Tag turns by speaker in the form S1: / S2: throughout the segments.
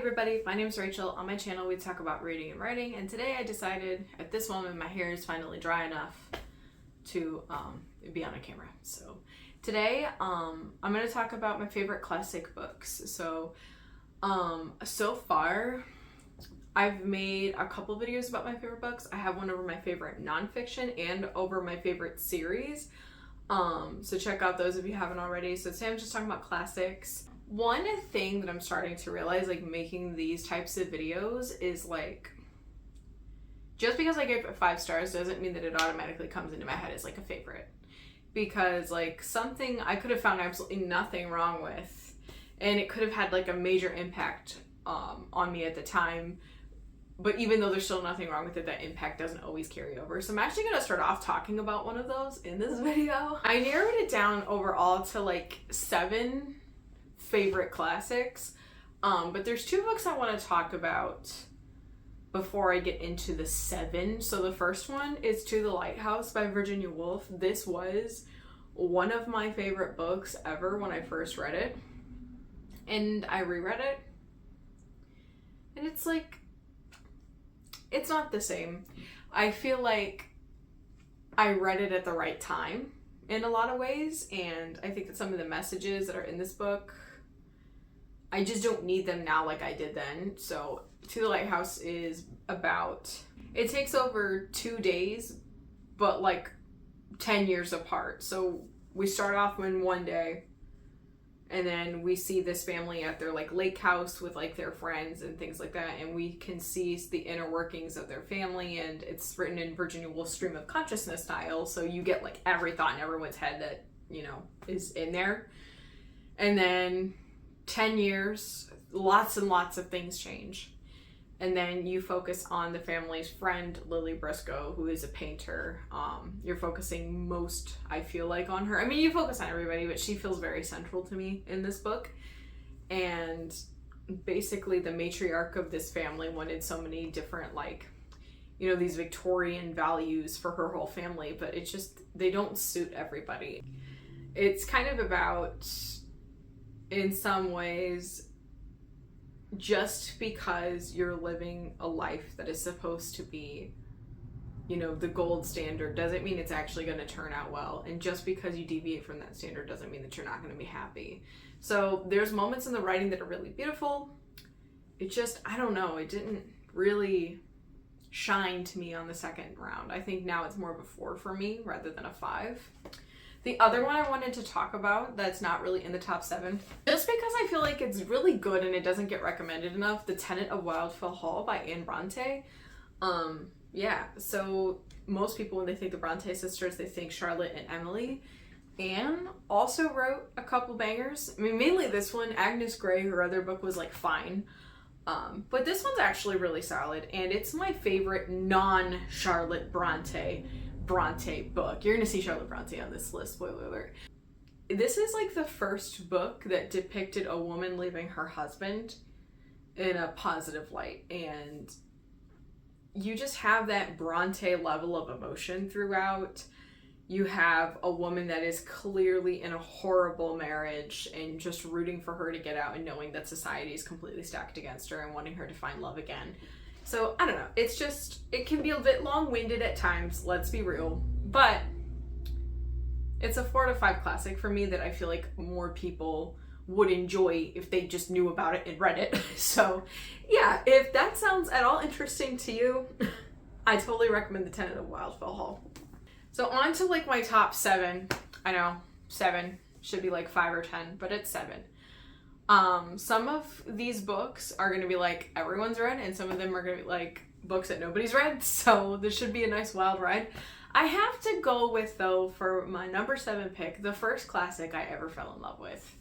S1: everybody, my name is Rachel. On my channel we talk about reading and writing, and today I decided at this moment my hair is finally dry enough to be on a camera. So today I'm going to talk about my favorite classic books. So far I've made a couple videos about my favorite books. I have one over my favorite nonfiction and over my favorite series. So check out those if you haven't already. So today I'm just talking about classics. One thing that I'm starting to realize, like, making these types of videos is, like, just because I gave it 5 stars doesn't mean that it automatically comes into my head as, like, a favorite. Because, like, something I could have found absolutely nothing wrong with, and it could have had, like, a major impact on me at the time. But even though there's still nothing wrong with it, that impact doesn't always carry over. So I'm actually going to start off talking about one of those in this video. I narrowed it down overall to, like, 7 favorite classics, but there's 2 books I want to talk about before I get into the 7. So the first one is To the Lighthouse by Virginia Woolf. This was one of my favorite books ever when I first read it, and I reread it, and it's like, it's not the same. I feel like I read it at the right time in a lot of ways, and I think that some of the messages that are in this book, I just don't need them now like I did then. So To the Lighthouse is about, it takes over 2 days, but like 10 years apart. So we start off in one day, and then we see this family at their like lake house with like their friends and things like that, and we can see the inner workings of their family, and it's written in Virginia Woolf stream of consciousness style, so you get like every thought in everyone's head that, you know, is in there. And then 10 years, lots and lots of things change. And then you focus on the family's friend, Lily Briscoe, who is a painter. You're focusing most, I feel like, on her. I mean, you focus on everybody, but she feels very central to me in this book. And basically the matriarch of this family wanted so many different, like, you know, these Victorian values for her whole family, but it's just, they don't suit everybody. It's kind of about, in some ways, just because you're living a life that is supposed to be, you know, the gold standard doesn't mean it's actually going to turn out well. And just because you deviate from that standard doesn't mean that you're not going to be happy. So there's moments in the writing that are really beautiful. It just, I don't know, it didn't really shine to me on the second round. I think now it's more of a 4 for me rather than a 5. The other one I wanted to talk about that's not really in the top 7, just because I feel like it's really good and it doesn't get recommended enough, The Tenet of Wildfell Hall by Anne Bronte. Yeah, so most people, when they think the Bronte sisters, they think Charlotte and Emily. Anne also wrote a couple bangers. I mean, mainly this one. Agnes Grey, her other book, was like fine. But this one's actually really solid, and it's my favorite non-Charlotte Bronte book. You're gonna see Charlotte Bronte on this list, spoiler alert. This is like the first book that depicted a woman leaving her husband in a positive light, and you just have that Bronte level of emotion throughout. You have a woman that is clearly in a horrible marriage and just rooting for her to get out and knowing that society is completely stacked against her and wanting her to find love again. So, I don't know, it's just, it can be a bit long-winded at times, let's be real, but it's a 4 to 5 classic for me that I feel like more people would enjoy if they just knew about it and read it. So, yeah, if that sounds at all interesting to you, I totally recommend The Tenet of Wildfell Hall. So on to like my top 7. I know, 7 should be like 5 or 10, but it's 7. Some of these books are going to be like everyone's read, and some of them are going to be like books that nobody's read, so this should be a nice wild ride. I have to go with, though, for my number 7 pick, the first classic I ever fell in love with.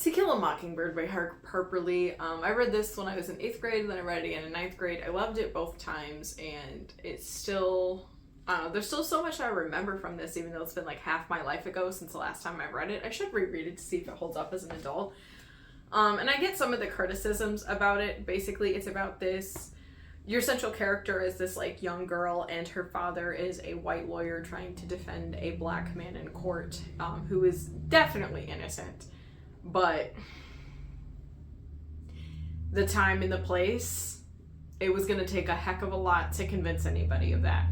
S1: To Kill a Mockingbird by Harper Lee. I read this when I was in 8th grade, then I read it again in 9th grade. I loved it both times, and it's still, there's still so much I remember from this, even though it's been like half my life ago since the last time I read it. I should reread it to see if it holds up as an adult. And I get some of the criticisms about it. Basically, it's about this, your central character is this like young girl, and her father is a white lawyer trying to defend a black man in court, who is definitely innocent. But the time and the place, it was going to take a heck of a lot to convince anybody of that.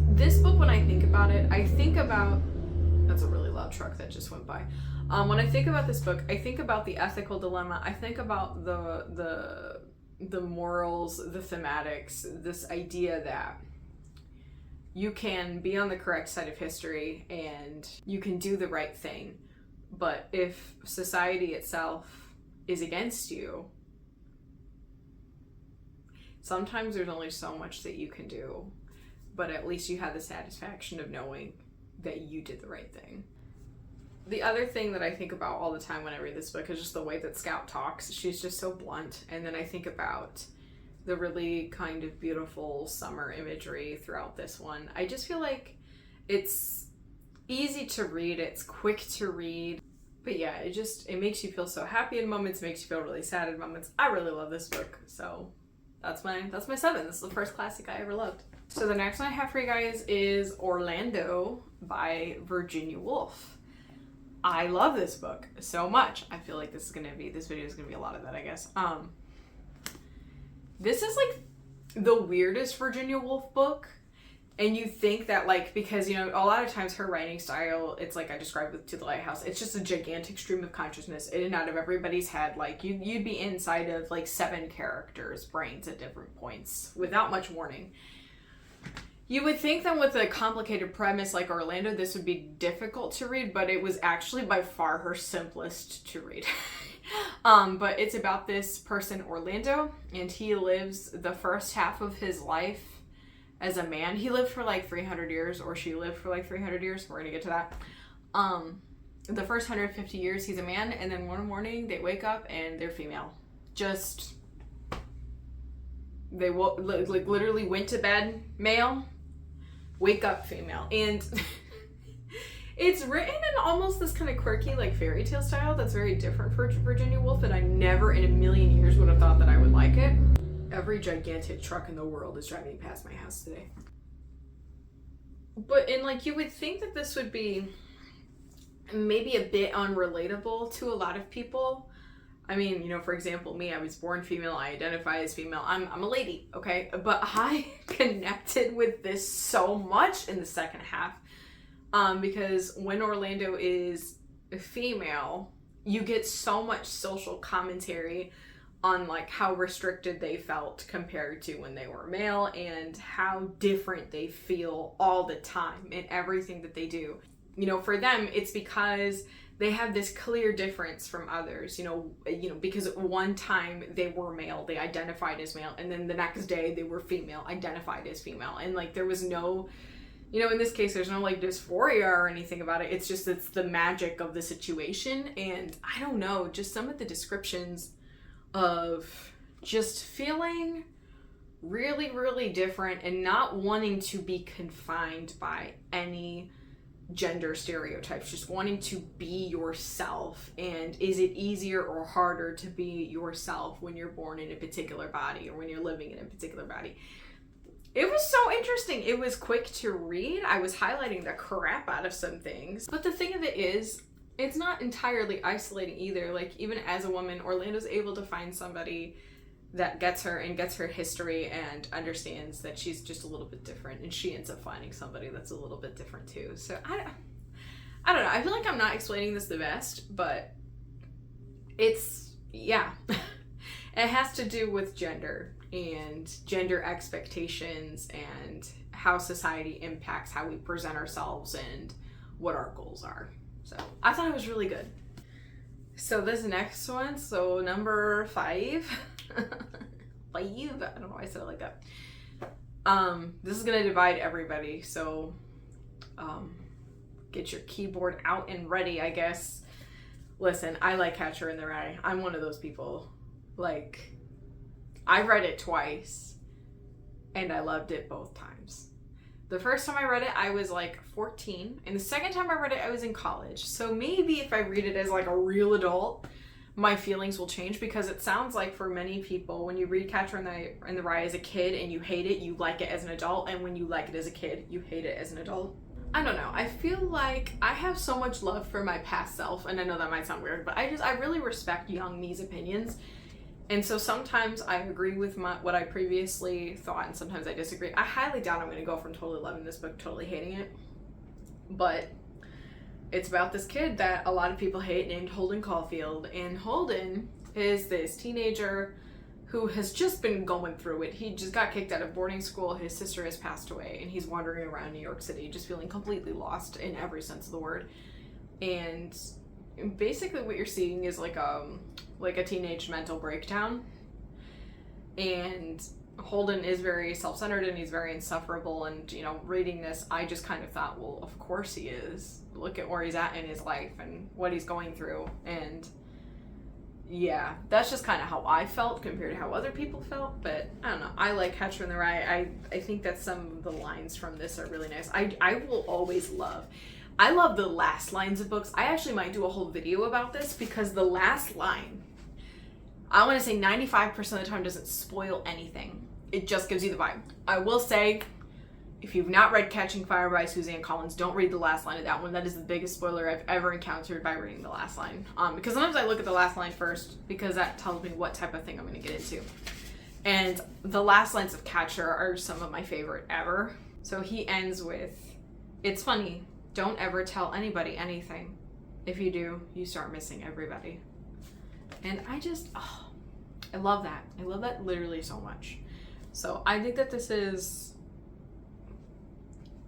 S1: This book, when I think about it, I think about, that's a really loud truck that just went by. When I think about this book, I think about the ethical dilemma. I think about the morals, the thematics, this idea that you can be on the correct side of history and you can do the right thing. But if society itself is against you, sometimes there's only so much that you can do, but at least you have the satisfaction of knowing that you did the right thing. The other thing that I think about all the time when I read this book is just the way that Scout talks. She's just so blunt. And then I think about the really kind of beautiful summer imagery throughout this one. I just feel like it's easy to read. It's quick to read. But yeah, it makes you feel so happy in moments, makes you feel really sad in moments. I really love this book. So that's my 7. This is the first classic I ever loved. So the next one I have for you guys is Orlando by Virginia Woolf. I love this book so much. I feel like this video is gonna be a lot of that, I guess. This is like the weirdest Virginia Woolf book. And you think that, like, because, you know, a lot of times her writing style, it's like I described with To the Lighthouse. It's just a gigantic stream of consciousness in and out of everybody's head. Like, you'd be inside of, like, 7 characters' brains at different points without much warning. You would think that with a complicated premise like Orlando, this would be difficult to read, but it was actually by far her simplest to read. But it's about this person, Orlando, and he lives the first half of his life as a man. He lived for like 300 years, or she lived for like 300 years. We're gonna get to that. The first 150 years, he's a man, and then one morning they wake up and they're female. Just, they like literally went to bed male, wake up female. And it's written in almost this kind of quirky, like, fairy tale style that's very different for Virginia Woolf, and I never in a million years would have thought that I would like it. Every gigantic truck in the world is driving past my house today. But, and like, you would think that this would be maybe a bit unrelatable to a lot of people. I mean, you know, for example, me, I was born female, I identify as female, I'm a lady, okay? But I connected with this so much in the second half, because when Orlando is female, you get so much social commentary on like how restricted they felt compared to when they were male, and how different they feel all the time in everything that they do. You know, for them, it's because they have this clear difference from others, you know, because at one time they were male, they identified as male, and then the next day they were female, identified as female. And like, there was no, you know, in this case, there's no like dysphoria or anything about it. It's just, it's the magic of the situation. And I don't know, just some of the descriptions of just feeling really, really different and not wanting to be confined by any gender stereotypes, just wanting to be yourself. And is it easier or harder to be yourself when you're born in a particular body, or when you're living in a particular body? It was so interesting. It was quick to read. I was highlighting the crap out of some things. But the thing of it is, it's not entirely isolating either. Like, even as a woman, Orlando's able to find somebody that gets her and gets her history and understands that she's just a little bit different, and she ends up finding somebody that's a little bit different too. So I don't know. I feel like I'm not explaining this the best, but it's, yeah. It has to do with gender and gender expectations and how society impacts how we present ourselves and what our goals are. So I thought it was really good. So this next one, so number 5, I don't know why I said it like that. This is gonna divide everybody, so get your keyboard out and ready, I guess. Listen, I like Catcher in the Rye. I'm one of those people. Like, I read it twice, and I loved it both times. The first time I read it, I was like 14, and the second time I read it, I was in college. So maybe if I read it as like a real adult, my feelings will change, because it sounds like for many people, when you read Catcher in the Rye as a kid and you hate it, you like it as an adult, and when you like it as a kid, you hate it as an adult. I don't know. I feel like I have so much love for my past self, and I know that might sound weird, but I really respect young me's opinions. And so sometimes I agree with what I previously thought, and sometimes I disagree. I highly doubt I'm going to go from totally loving this book to totally hating it. But it's about this kid that a lot of people hate named Holden Caulfield. And Holden is this teenager who has just been going through it. He just got kicked out of boarding school. His sister has passed away, and he's wandering around New York City just feeling completely lost in every sense of the word. And basically what you're seeing is like a teenage mental breakdown. And Holden is very self-centered and he's very insufferable, and you know, reading this I just kind of thought, well, of course he is. Look at where he's at in his life and what he's going through. And yeah, that's just kind of how I felt compared to how other people felt. But I don't know, I like Catcher in the Rye. I think that some of the lines from this are really nice. I will always love, I love the last lines of books. I actually might do a whole video about this because the last line, I want to say 95% of the time, doesn't spoil anything. It just gives you the vibe. I will say, if you've not read Catching Fire by Suzanne Collins, don't read the last line of that one. That is the biggest spoiler I've ever encountered by reading the last line. Because sometimes I look at the last line first because that tells me what type of thing I'm going to get into. And the last lines of Catcher are some of my favorite ever. So he ends with, "It's funny, don't ever tell anybody anything. If you do, you start missing everybody." And I love that. I love that literally so much. So I think that this is,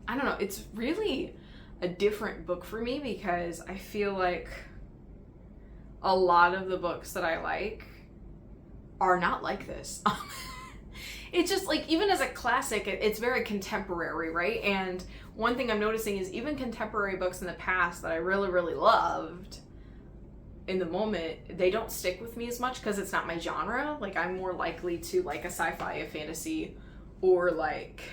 S1: I don't know, it's really a different book for me because I feel like a lot of the books that I like are not like this. It's just like, even as a classic, it's very contemporary, right? And one thing I'm noticing is even contemporary books in the past that I really, really loved, in the moment, they don't stick with me as much because it's not my genre. Like, I'm more likely to like a sci-fi, a fantasy, or like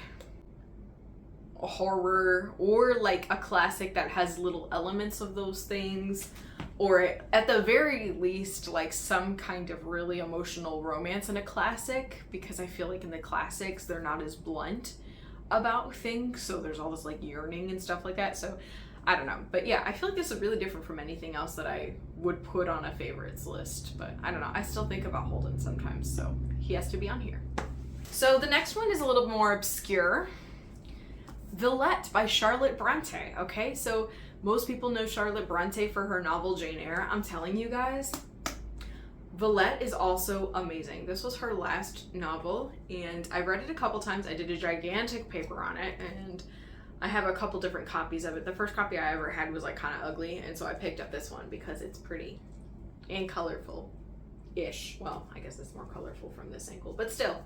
S1: a horror, or like a classic that has little elements of those things, or at the very least like some kind of really emotional romance in a classic, because I feel like in the classics they're not as blunt about things, so there's all this like yearning and stuff like that. So I don't know, but yeah, I feel like this is really different from anything else that I would put on a favorites list. But I don't know, I still think about Holden sometimes, so he has to be on here. So the next one is a little more obscure. Villette by Charlotte Bronte. Okay, so most people know Charlotte Bronte for her novel Jane Eyre. I'm telling you guys, Villette is also amazing. This was her last novel, and I read it a couple times. I did a gigantic paper on it, and I have a couple different copies of it. The first copy I ever had was like kind of ugly, and so I picked up this one because it's pretty and colorful-ish. Well, I guess it's more colorful from this angle, but still.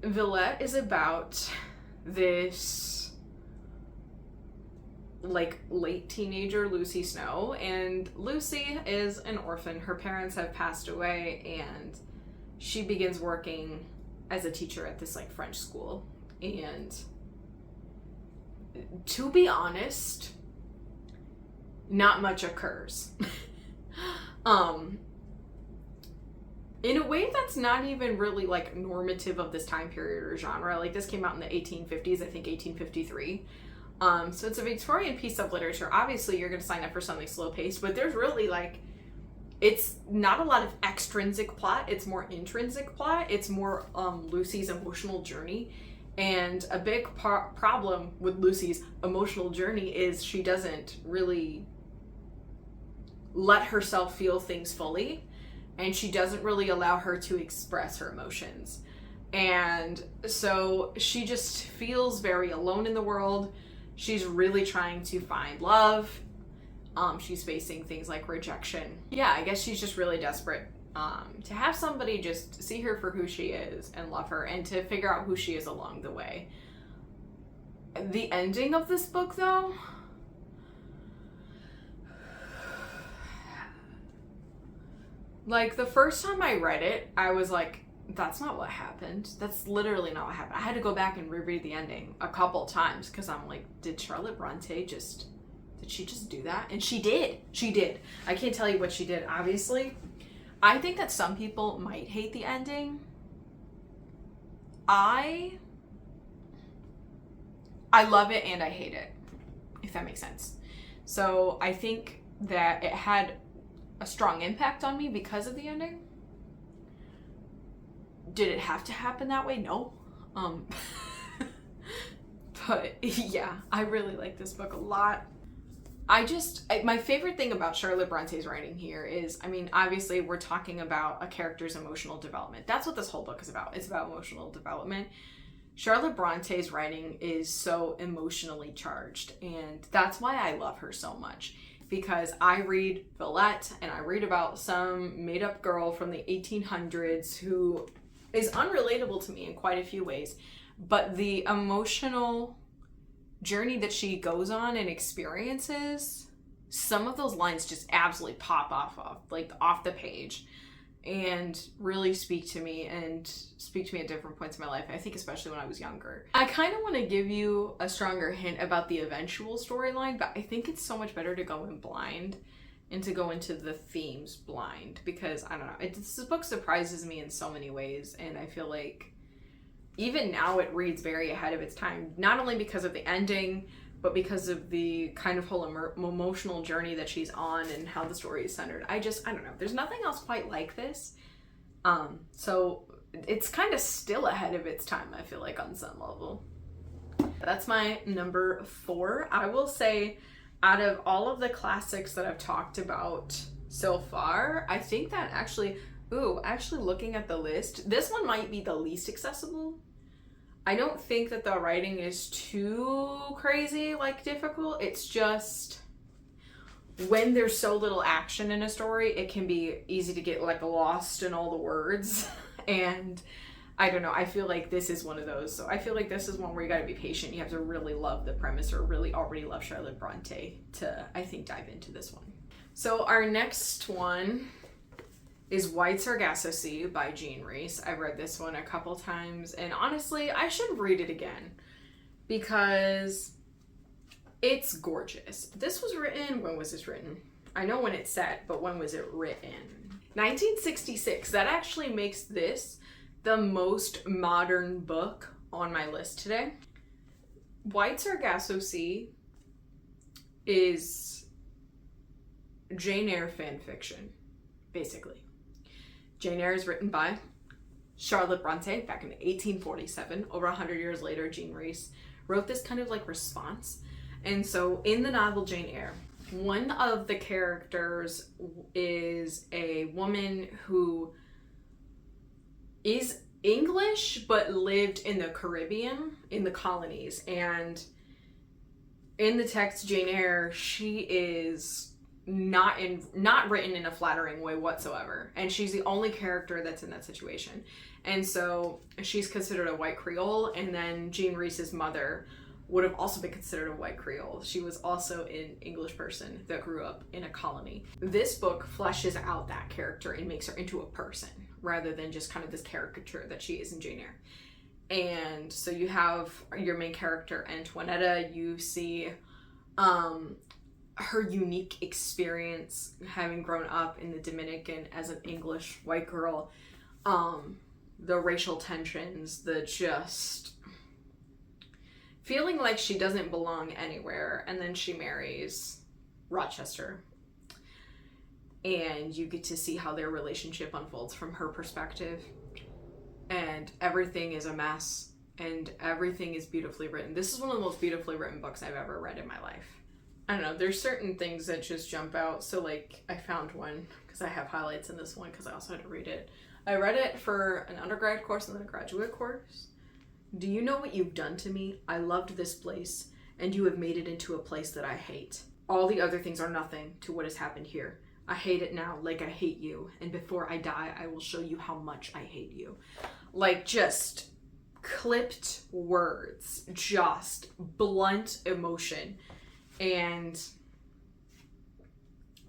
S1: Villette is about this like late teenager, Lucy Snow, and Lucy is an orphan. Her parents have passed away, and she begins working as a teacher at this like French school. And to be honest, not much occurs. In a way that's not even really like normative of this time period or genre. Like, this came out in the 1850s, I think 1853. So it's a Victorian piece of literature. Obviously you're gonna sign up for something slow paced, but there's really like, it's not a lot of extrinsic plot, it's more intrinsic plot. It's more Lucy's emotional journey. And a big problem with Lucy's emotional journey is she doesn't really let herself feel things fully, and she doesn't really allow her to express her emotions. And so she just feels very alone in the world. She's really trying to find love. She's facing things like rejection. Yeah, I guess she's just really desperate to have somebody just see her for who she is and love her, and to figure out who she is along the way. The ending of this book, though, like, the first time I read it, I was like, that's not what happened. That's literally not what happened. I had to go back and reread the ending a couple times because I'm like, did Charlotte Bronte did she just do that? And she did. I can't tell you what she did, obviously. I think that some people might hate the ending. I I love it and I hate it, if that makes sense. So I think that it had a strong impact on me because of the ending. Did it have to happen that way? No. But yeah, I really like this book a lot. My favorite thing about Charlotte Bronte's writing here is, I mean, obviously we're talking about a character's emotional development. That's what this whole book is about. It's about emotional development. Charlotte Bronte's writing is so emotionally charged, and that's why I love her so much. Because I read Villette, and I read about some made-up girl from the 1800s who is unrelatable to me in quite a few ways. But the emotional journey that she goes on and experiences, some of those lines just absolutely pop off the page and really speak to me at different points in my life. I think especially when I was younger. I kind of want to give you a stronger hint about the eventual storyline, but I think it's so much better to go in blind and to go into the themes blind, because I don't know, this book surprises me in so many ways, and I feel like even now it reads very ahead of its time, not only because of the ending, but because of the kind of whole emotional journey that she's on and how the story is centered. I don't know. There's nothing else quite like this. So it's kind of still ahead of its time, I feel like, on some level. That's my number 4. I will say, out of all of the classics that I've talked about so far, I think that actually looking at the list, this one might be the least accessible. I don't think that the writing is too crazy, difficult. It's just when there's so little action in a story, it can be easy to get lost in all the words. And I don't know, I feel like this is one of those. So I feel like this is one where you gotta be patient. You have to really love the premise or really already love Charlotte Bronte to, I think, dive into this one. So our next one is White Sargasso Sea by Jean Rhys. I've read this one a couple times, and honestly, I should read it again because it's gorgeous. This was written, when was this written? I know when it's set, but when was it written? 1966. That actually makes this the most modern book on my list today. White Sargasso Sea is Jane Eyre fan fiction, basically. Jane Eyre is written by Charlotte Bronte back in 1847. Over 100 years later, Jean Rhys wrote this kind of response. And so in the novel Jane Eyre, one of the characters is a woman who is English but lived in the Caribbean, in the colonies. And in the text Jane Eyre, she is not written in a flattering way whatsoever, and she's the only character that's in that situation. And so she's considered a white Creole, and then Jean Rhys's mother would have also been considered a white Creole. She was also an English person that grew up in a colony. This book fleshes out that character and makes her into a person rather than just kind of this caricature that she is in Jane Eyre. And so you have your main character Antoinetta. You see her unique experience having grown up in the Dominican as an English white girl, the racial tensions, the just feeling like she doesn't belong anywhere, and then she marries Rochester, and you get to see how their relationship unfolds from her perspective, and everything is a mess, and everything is beautifully written. This is one of the most beautifully written books I've ever read in my life. I don't know, there's certain things that just jump out. So I found one because I have highlights in this one because I also had to read it. I read it for an undergrad course and then a graduate course. Do you know what you've done to me? I loved this place, and you have made it into a place that I hate. All the other things are nothing to what has happened here. I hate it now like I hate you, and before I die, I will show you how much I hate you. Just clipped words, just blunt emotion. And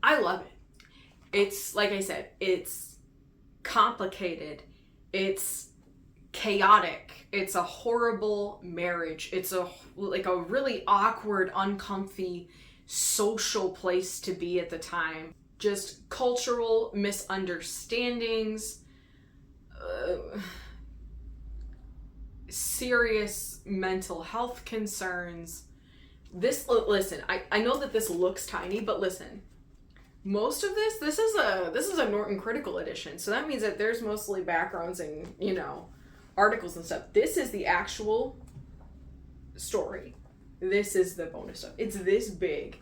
S1: I love it. It's, like I said, it's complicated. It's chaotic. It's a horrible marriage. It's a really awkward, uncomfy social place to be at the time. Just cultural misunderstandings, serious mental health concerns. Listen, I know that this looks tiny, but listen, most of this is a Norton Critical edition, so that means that there's mostly backgrounds and, you know, articles and stuff. This is the actual story. This is the bonus stuff. It's this big,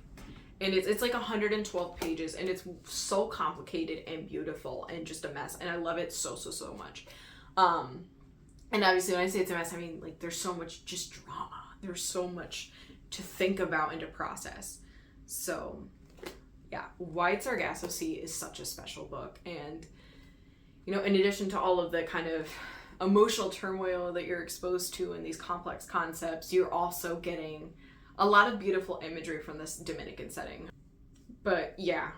S1: and it's like 112 pages, and it's so complicated and beautiful and just a mess, and I love it so much. And obviously when I say it's a mess, I mean, like, there's so much just drama. There's so much to think about and to process. So yeah, White Sargasso Sea is such a special book. And, you know, in addition to all of the kind of emotional turmoil that you're exposed to in these complex concepts, you're also getting a lot of beautiful imagery from this Dominican setting. But yeah,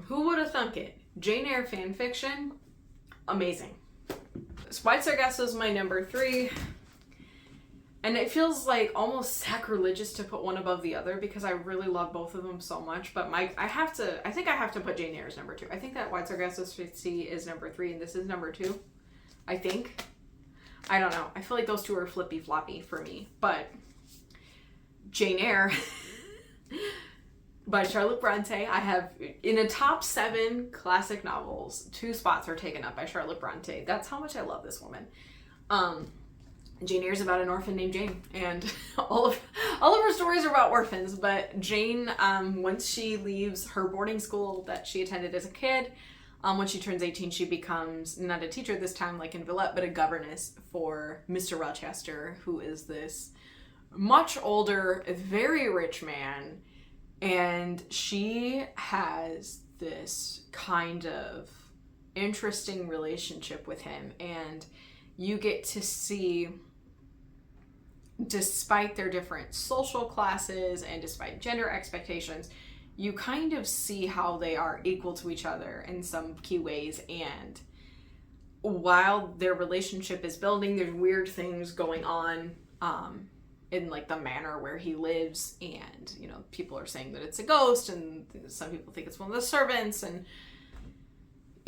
S1: who would have thunk it? Jane Eyre fan fiction, amazing. White Sargasso is my number 3. And it feels like almost sacrilegious to put one above the other because I really love both of them so much. But I think I have to put Jane Eyre as number 2. I think that White Sargasso Sea is number 3 and this is number 2. I think. I don't know. I feel like those two are flippy floppy for me. But Jane Eyre by Charlotte Bronte. I have, in a top 7 classic novels, 2 spots are taken up by Charlotte Bronte. That's how much I love this woman. Jane Eyre is about an orphan named Jane, and all of her stories are about orphans. But Jane, once she leaves her boarding school that she attended as a kid, when she turns 18, she becomes not a teacher this time like in Villette, but a governess for Mr. Rochester, who is this much older, very rich man. And she has this kind of interesting relationship with him, and you get to see, despite their different social classes and despite gender expectations, you kind of see how they are equal to each other in some key ways. And while their relationship is building, there's weird things going on in like the manor where he lives, and, you know, people are saying that it's a ghost, and some people think it's one of the servants, and,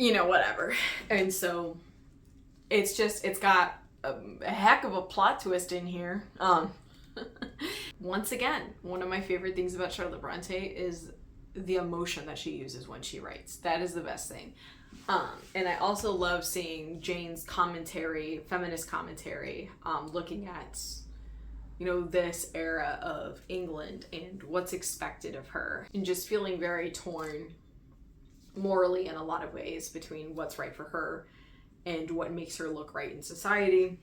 S1: you know, whatever. And so it's got a heck of a plot twist in here. Once again, one of my favorite things about Charlotte Bronte is the emotion that she uses when she writes. That is the best thing. And I also love seeing Jane's commentary, feminist commentary, looking at, you know, this era of England and what's expected of her, and just feeling very torn morally in a lot of ways between what's right for her and what makes her look right in society.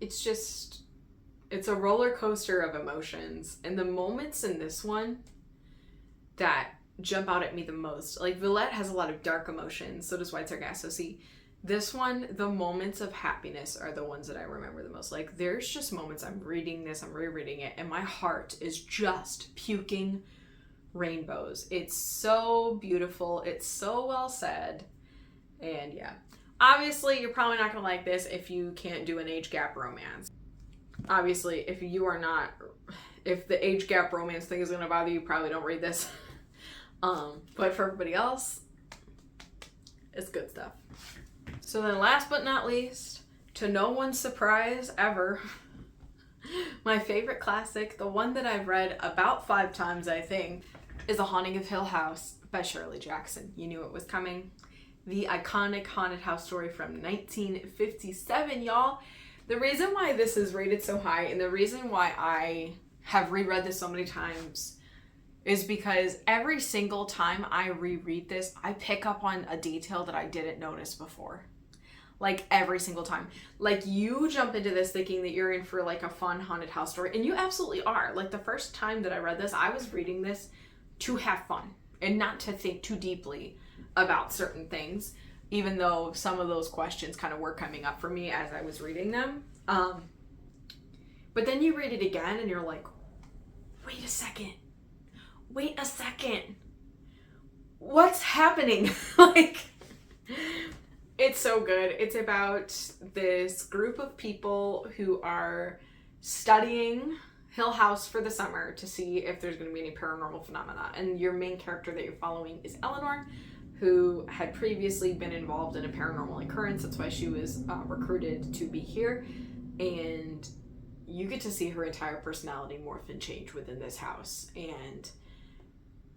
S1: It's a roller coaster of emotions, and the moments in this one that jump out at me the most, like Villette has a lot of dark emotions, so does White Sargasso Sea. This one, the moments of happiness are the ones that I remember the most. Like, there's just moments, I'm reading this, I'm rereading it, and my heart is just puking rainbows. It's so beautiful, it's so well said. And yeah, obviously you're probably not gonna like this if you can't do an age gap romance. Obviously, if the age gap romance thing is gonna bother you, probably don't read this. But for everybody else, it's good stuff. So then, last but not least, to no one's surprise ever, my favorite classic, the one that I've read about 5 times, I think, is The Haunting of Hill House by Shirley Jackson. You knew it was coming. The iconic haunted house story from 1957, y'all. The reason why this is rated so high, and the reason why I have reread this so many times, is because every single time I reread this, I pick up on a detail that I didn't notice before. Like, every single time. Like, you jump into this thinking that you're in for like a fun haunted house story, and you absolutely are. Like, the first time that I read this, I was reading this to have fun and not to think too deeply about certain things, even though some of those questions kind of were coming up for me as I was reading them. But then you read it again and you're like, wait a second, what's happening? Like, it's so good. It's about this group of people who are studying Hill House for the summer to see if there's going to be any paranormal phenomena. And your main character that you're following is Eleanor, who had previously been involved in a paranormal occurrence. That's why she was recruited to be here. And you get to see her entire personality morph and change within this house. And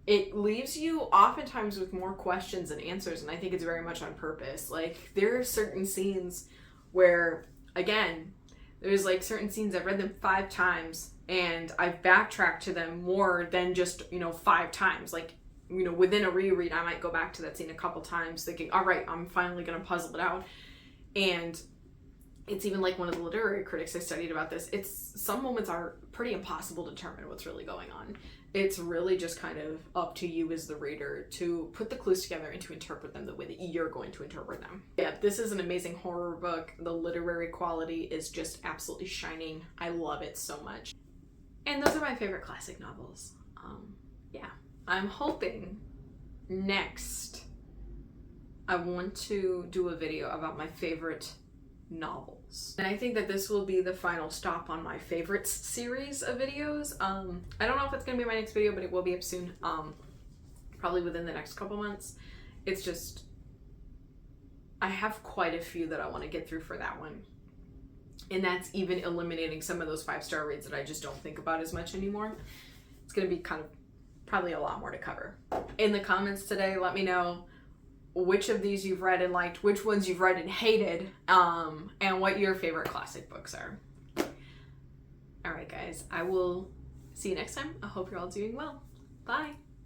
S1: it leaves you oftentimes with more questions than answers. And I think it's very much on purpose. Like, there are certain scenes where, again, there's like certain scenes, I've read them 5 times and I've backtracked to them more than just, 5 times. Like, within a reread, I might go back to that scene a couple times thinking, all right, I'm finally going to puzzle it out. And it's even like one of the literary critics I studied about this. Some moments are pretty impossible to determine what's really going on. It's really just kind of up to you as the reader to put the clues together and to interpret them the way that you're going to interpret them. Yeah, this is an amazing horror book. The literary quality is just absolutely shining. I love it so much. And those are my favorite classic novels. Yeah, I'm hoping next I want to do a video about my favorite novels. And I think that this will be the final stop on my favorites series of videos. I don't know if it's gonna be my next video, but it will be up soon. Probably within the next couple months. It's just, I have quite a few that I want to get through for that one. And that's even eliminating some of those 5-star reads that I just don't think about as much anymore. It's gonna be kind of probably a lot more to cover. In the comments today, let me know which of these you've read and liked, which ones you've read and hated, and what your favorite classic books are. All right, guys, I will see you next time. I hope you're all doing well. Bye.